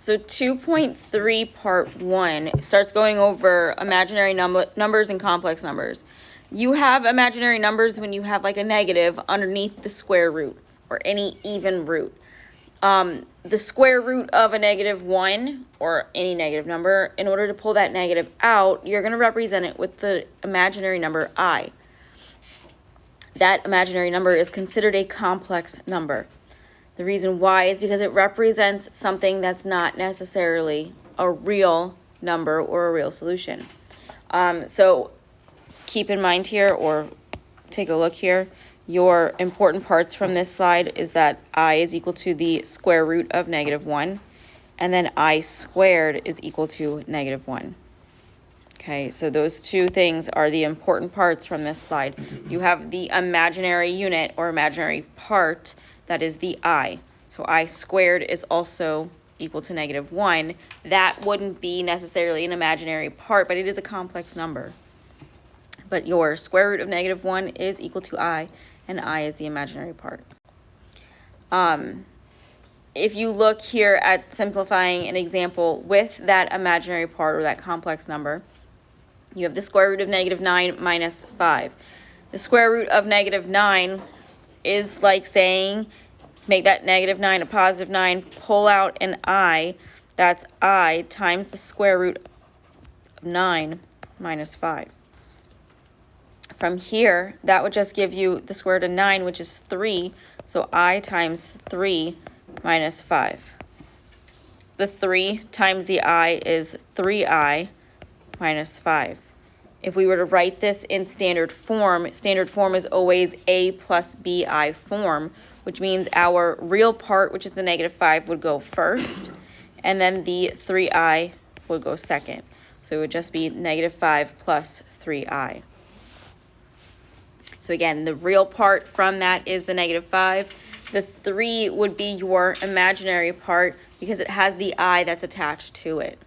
So 2.3 part 1 starts going over imaginary numbers and complex numbers. You have imaginary numbers when you have like a negative underneath the square root or any even root. The square root of a -1 or any negative number, in order to pull that negative out, you're going to represent it with the imaginary number I. That imaginary number is considered a complex number. The reason why is because it represents something that's not necessarily a real number or a real solution. So keep in mind here, or take a look here, your important parts from this slide is that I is equal to the square root of -1, and then I squared is equal to -1. Okay, so those two things are the important parts from this slide. You have the imaginary unit or imaginary part, that is the I. So I squared is also equal to -1. That wouldn't be necessarily an imaginary part, but it is a complex number. But your square root of -1 is equal to I, and I is the imaginary part. If you look here at simplifying an example with that imaginary part or that complex number, you have the square root of -9 minus 5. The square root of -9 is like saying, make that -9 a +9, pull out an I, that's I times the square root of 9 minus 5. From here, that would just give you the square root of 9, which is 3, so I times 3 minus 5. The 3 times the I is 3I minus 5. If we were to write this in standard form is always A plus BI form, which means our real part, which is the -5, would go first, and then the 3I would go second. So it would just be -5 plus 3I. So again, the real part from that is the -5. The 3 would be your imaginary part because it has the I that's attached to it.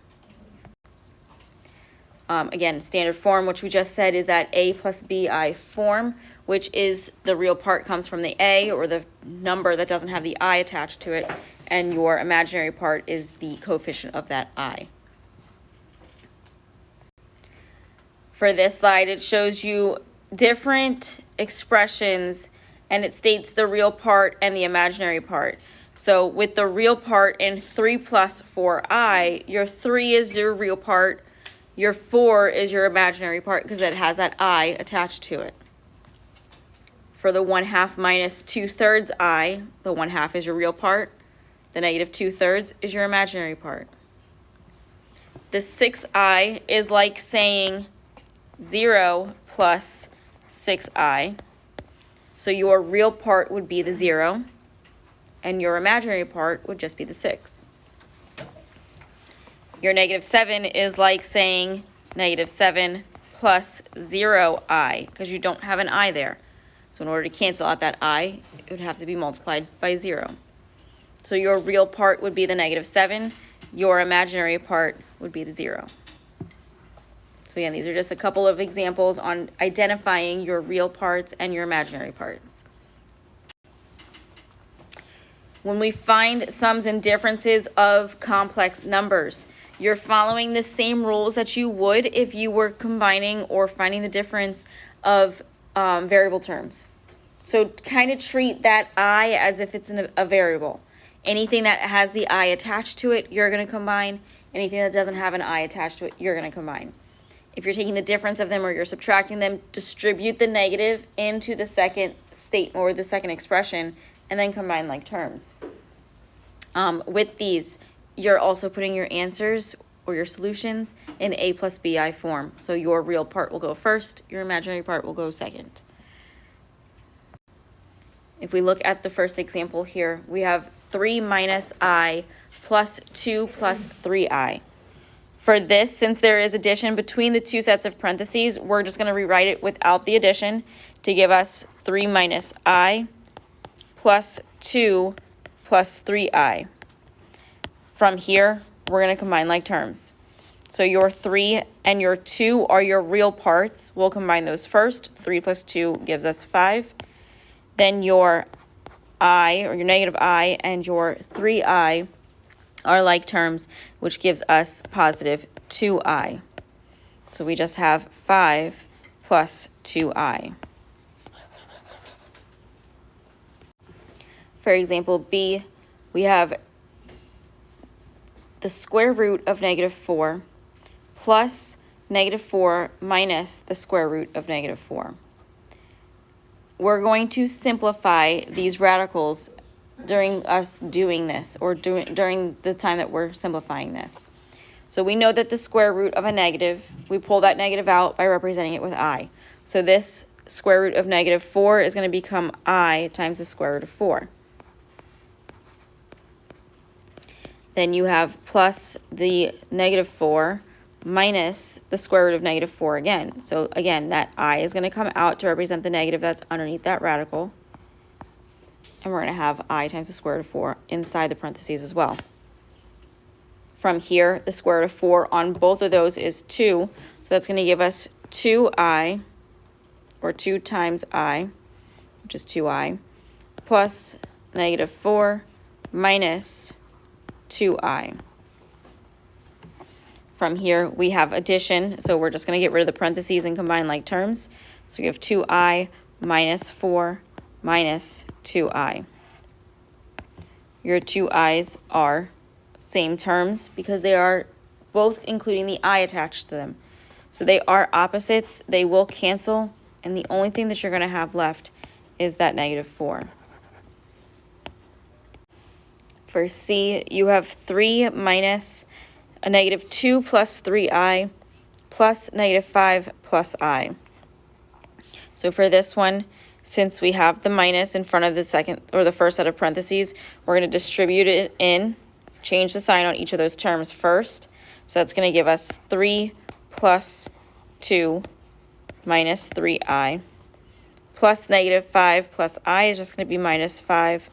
Again, standard form, which we just said, is that A plus BI form, which is the real part comes from the A, or the number that doesn't have the I attached to it, and your imaginary part is the coefficient of that I. For this slide, it shows you different expressions, and it states the real part and the imaginary part. So with the real part in 3 plus 4I, your 3 is your real part, your 4 is your imaginary part because it has that I attached to it. For the 1/2 minus 2/3 I, the 1/2 is your real part, the -2/3 is your imaginary part. The 6I is like saying 0 plus 6I. So your real part would be the 0, and your imaginary part would just be the 6. Your -7 is like saying -7 plus 0I, because you don't have an I there. So in order to cancel out that I, it would have to be multiplied by 0. So your real part would be the -7, your imaginary part would be the 0. So again, these are just a couple of examples on identifying your real parts and your imaginary parts. When we find sums and differences of complex numbers, you're following the same rules that you would if you were combining or finding the difference of variable terms. So kind of treat that I as if it's a variable. Anything that has the I attached to it, you're going to combine. Anything that doesn't have an I attached to it, you're going to combine. If you're taking the difference of them or you're subtracting them, distribute the negative into the second statement or the second expression, and then combine like terms. With these, you're also putting your answers or your solutions in A plus BI form. So your real part will go first, your imaginary part will go second. If we look at the first example here, we have 3 minus I plus 2 plus 3I. For this, since there is addition between the two sets of parentheses, we're just going to rewrite it without the addition to give us 3 minus I plus 2 plus 3I. From here, we're going to combine like terms. So your 3 and your 2 are your real parts. We'll combine those first. 3 plus 2 gives us 5. Then your I, or your -I, and your 3I are like terms, which gives us positive 2i. So we just have 5 plus 2i. For example B, we have the square root of negative 4 plus negative 4 minus the square root of negative 4. We're going to simplify these radicals during us doing this, or during the time that we're simplifying this. So we know that the square root of a negative, we pull that negative out by representing it with I. So this square root of negative 4 is going to become I times the square root of 4. Then you have plus the negative 4 minus the square root of negative 4 again. So again, that I is going to come out to represent the negative that's underneath that radical. And we're going to have I times the square root of 4 inside the parentheses as well. From here, the square root of 4 on both of those is 2. So that's going to give us 2i, or 2 times I, which is 2i, plus negative 4 minus 2i. From here, we have addition, so we're just going to get rid of the parentheses and combine like terms. So we have 2i minus 4 minus 2i. Your 2i's are same terms because they are both including the I attached to them. So they are opposites, they will cancel, and the only thing that you're going to have left is that negative 4. For C, you have 3 minus a negative 2 plus 3i plus negative 5 plus I. So for this one, since we have the minus in front of the second or the first set of parentheses, we're going to distribute it in, change the sign on each of those terms first. So that's going to give us 3 plus 2 minus 3i plus negative 5 plus I is just going to be minus 5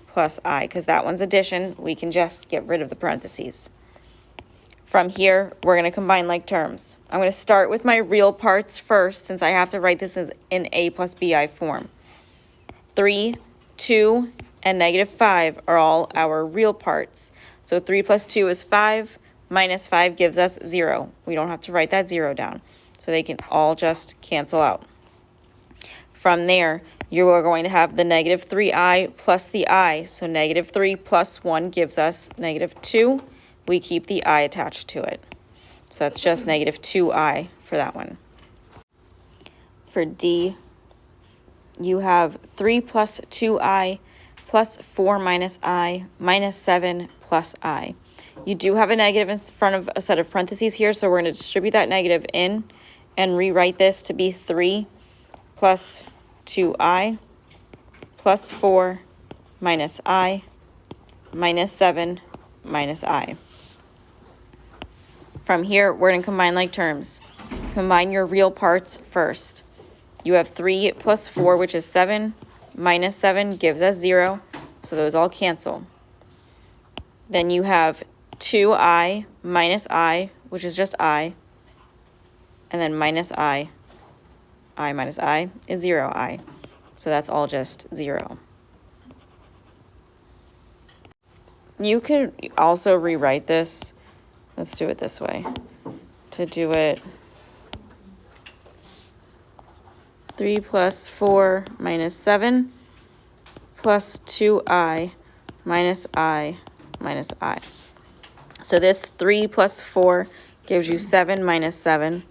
plus I, because that one's addition. We can just get rid of the parentheses. From here, we're going to combine like terms. I'm going to start with my real parts first, since I have to write this as in a plus bi form. 3, 2, and negative 5 are all our real parts. So 3 plus 2 is 5, minus 5 gives us 0. We don't have to write that 0 down. So they can all just cancel out. From there, you are going to have the negative 3i plus the I. So negative 3 plus 1 gives us negative 2. We keep the I attached to it. So that's just negative 2i for that one. For D, you have 3 plus 2i plus 4 minus I minus 7 plus I. You do have a negative in front of a set of parentheses here, so we're going to distribute that negative in and rewrite this to be 3 plus 2i plus 4 minus I minus 7 minus I. From here, we're going to combine like terms. Combine your real parts first. You have 3 plus 4, which is 7, minus 7 gives us 0, so those all cancel. Then you have 2i minus I, which is just I, and then minus I minus I is 0i, so that's all just 0. You could also rewrite this. Let's do it this way. To do it, 3 plus 4 minus 7 plus 2i minus I minus I. So this 3 plus 4 gives you 7 minus 7.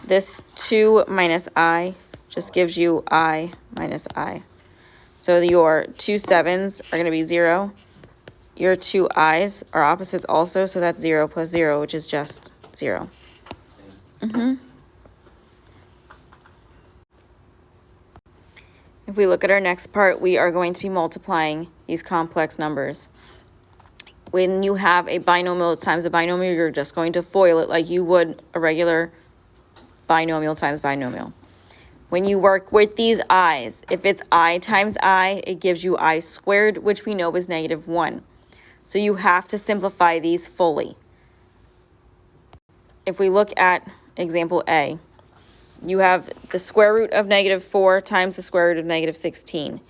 This 2 minus I just gives you I minus I. So your 2 7s are going to be 0. Your 2 i's are opposites also, so that's 0 plus 0, which is just 0. If we look at our next part, we are going to be multiplying these complex numbers. When you have a binomial times a binomial, you're just going to FOIL it like you would a regular binomial times binomial. When you work with these i's, if it's I times I, it gives you I squared, which we know is negative 1. So you have to simplify these fully. If we look at example A, you have the square root of negative 4 times the square root of negative 16.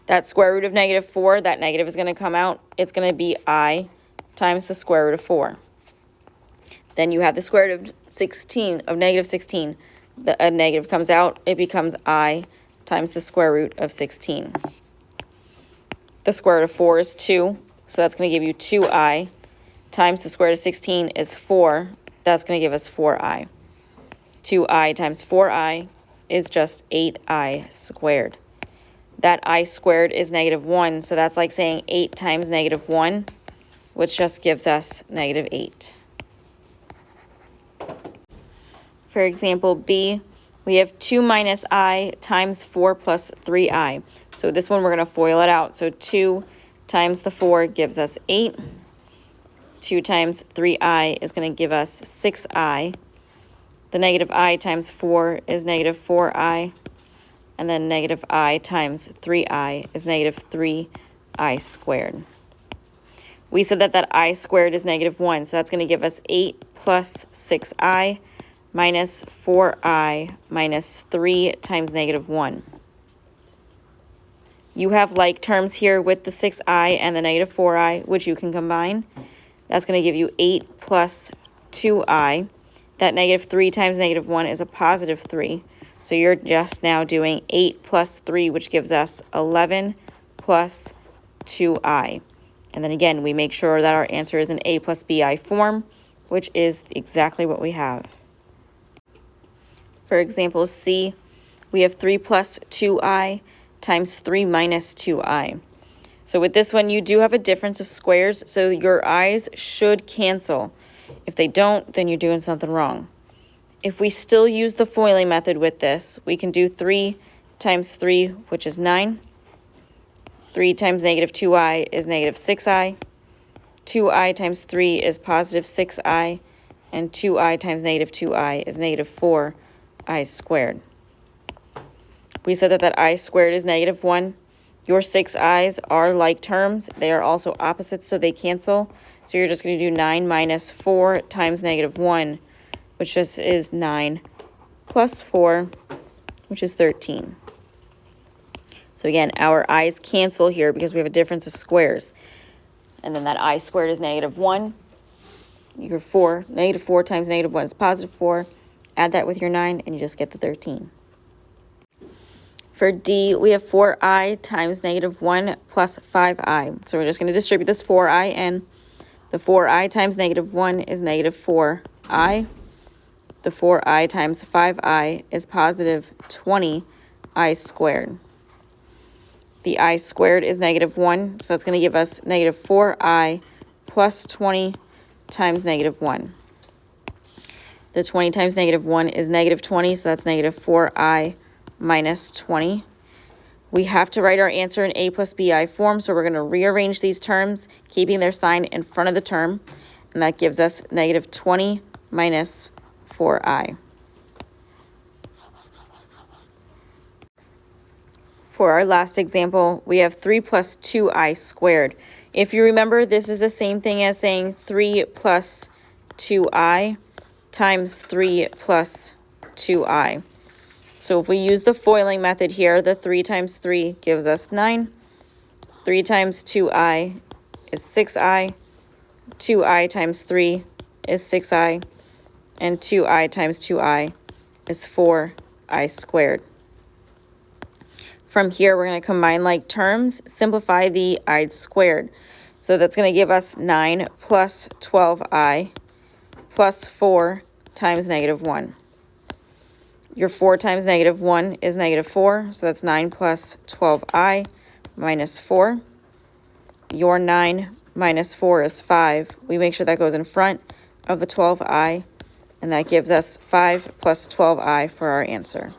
That square root of negative 4, that negative is going to come out. It's going to be I times the square root of 4. Then you have the square root of 16, of negative 16. A negative comes out, it becomes I times the square root of 16. The square root of 4 is 2, so that's going to give you 2i, times the square root of 16 is 4, that's going to give us 4i. 2i times 4i is just 8i squared. That I squared is negative 1, so that's like saying 8 times negative 1, which just gives us negative 8. For example B, we have 2 minus I times 4 plus 3i. So this one we're going to FOIL it out. So 2 times the 4 gives us 8. 2 times 3i is going to give us 6i. The negative I times 4 is negative 4i. And then negative I times 3i is negative 3i squared. We said that I squared is negative 1, so that's going to give us 8 plus 6i minus 4i minus 3 times negative 1. You have like terms here with the 6i and the negative 4i, which you can combine. That's going to give you 8 plus 2i. That negative 3 times negative 1 is a positive 3. So you're just now doing 8 plus 3, which gives us 11 plus 2i. And then again, we make sure that our answer is in a plus bi form, which is exactly what we have. For example C, we have 3 plus 2i times 3 minus 2i. So with this one, you do have a difference of squares, so your i's should cancel. If they don't, then you're doing something wrong. If we still use the FOILing method with this, we can do 3 times 3, which is 9. 3 times negative 2i is negative 6i. 2i times 3 is positive 6i. And 2i times negative 2i is negative 4i squared. We said that I squared is negative 1. Your 6i's are like terms. They are also opposites, so they cancel. So you're just going to do 9 minus 4 times negative 1, which just is 9 plus 4, which is 13. So again, our i's cancel here because we have a difference of squares. And then that I squared is negative 1. Your 4, negative 4 times negative 1 is positive 4. Add that with your 9, and you just get the 13. For D, we have 4i times negative 1 plus 5i. So we're just going to distribute this 4i in. The 4i times negative 1 is negative 4i. The 4i times 5i is positive 20i squared. The I squared is negative 1, so that's going to give us negative 4i plus 20 times negative 1. The 20 times negative 1 is negative 20, so that's negative 4i minus 20. We have to write our answer in a plus bi form, so we're going to rearrange these terms, keeping their sign in front of the term, and that gives us negative 20 minus 4i. For our last example, we have 3 plus 2i squared. If you remember, this is the same thing as saying 3 plus 2i times 3 plus 2i. So if we use the FOILing method here, the 3 times 3 gives us 9. 3 times 2i is 6i. 2i times 3 is 6i. And 2i times 2i is 4i squared. From here, we're going to combine like terms, simplify the I squared. So that's going to give us 9 plus 12i plus 4 times negative 1. Your 4 times negative 1 is negative 4, so that's 9 plus 12i minus 4. Your 9 minus 4 is 5. We make sure that goes in front of the 12i, and that gives us 5 plus 12i for our answer.